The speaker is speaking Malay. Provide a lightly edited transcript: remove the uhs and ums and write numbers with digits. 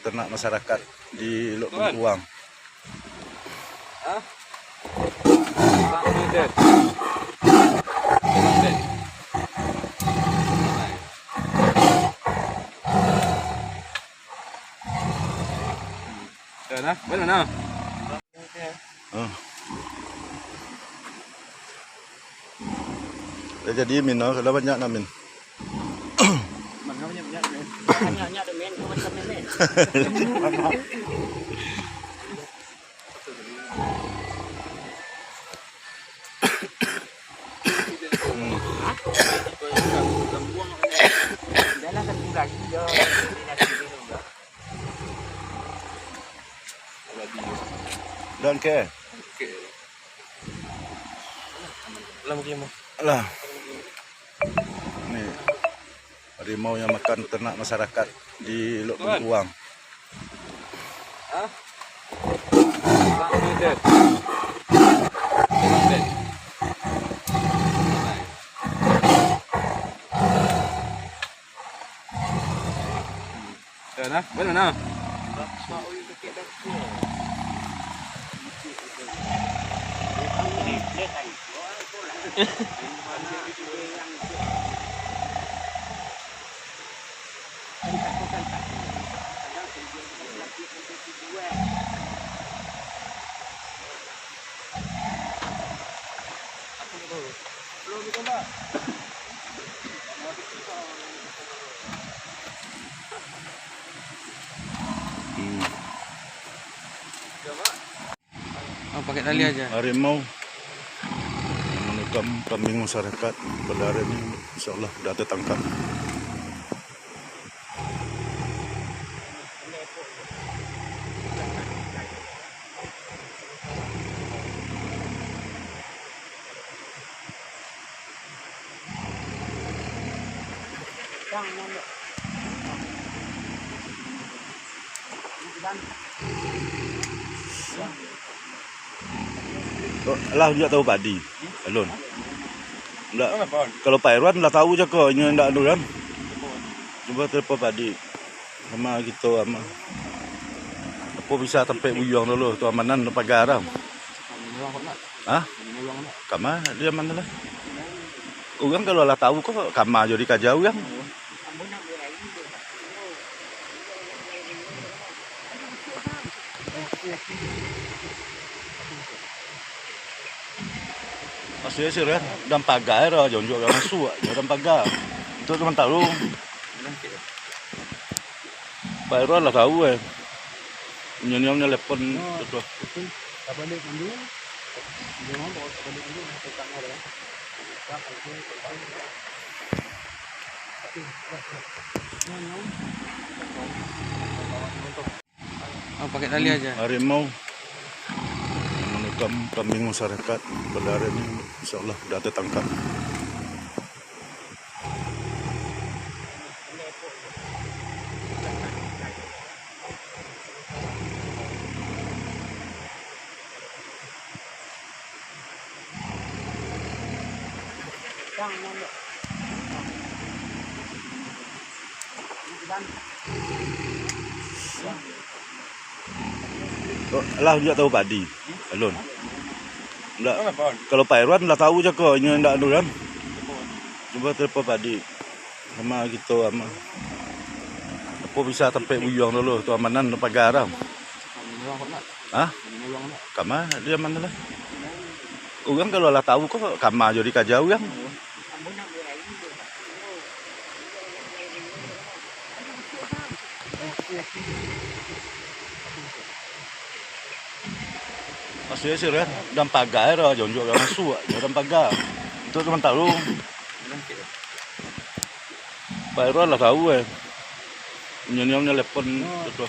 ternak masyarakat di Lok Bengkuang. Mana? Dah jadi min, kalau banyak nak min. Mana banyak men. Banyak ada men, macam men. Dalam kan lagi dia. Dan ke? Alah. Ni harimau yang makan ternak masyarakat di Lok Bengkuang. Mana? Pakai tali aja. Harimau yang menikam kambing masyarakat pada hari ini, insyaAllah sudah tertangkap. Lah dia tahu padi. Alun. Enggak. Kalau Pak Irwan dah tahu je kok, ini ndak anu kan. Cuba telefon padi. Sama gitu sama. Apa bisa sampai buyang dulu tu amanan pagar dah. Hah? Kama dia mana lah? Orang kalau lah tahu kok kama jadi kajau kan. Masih sih kan, dan pagar lah, jangan juga masuk, dan pagar. Itu cuma tahu. Pak Irwan lah tahu Nyonyongnya telepon itu. Pakai tali aja. Harimau yang menikam kambing masyarakat pada hari ini, insyaAllah sudah tertangkap. Lah dia tahu padi. Alun. Enggak. Kalau Pak Irwan dah tahu je kok, ini ndak anu kan. Cuba telefon padi. Sama gitu sama. Apa bisa sampai buyang dulu tu amanan pagar dah. Hah? Kama dia mana lah? Orang kalau lah tahu kok kama jadi kajau kan. Masih sih kan, dan pagar lah, jangan juga masuk, dan pagar. Itu cuma tahu. Pak Irwan lah tahu Nyonyongnya telepon itu.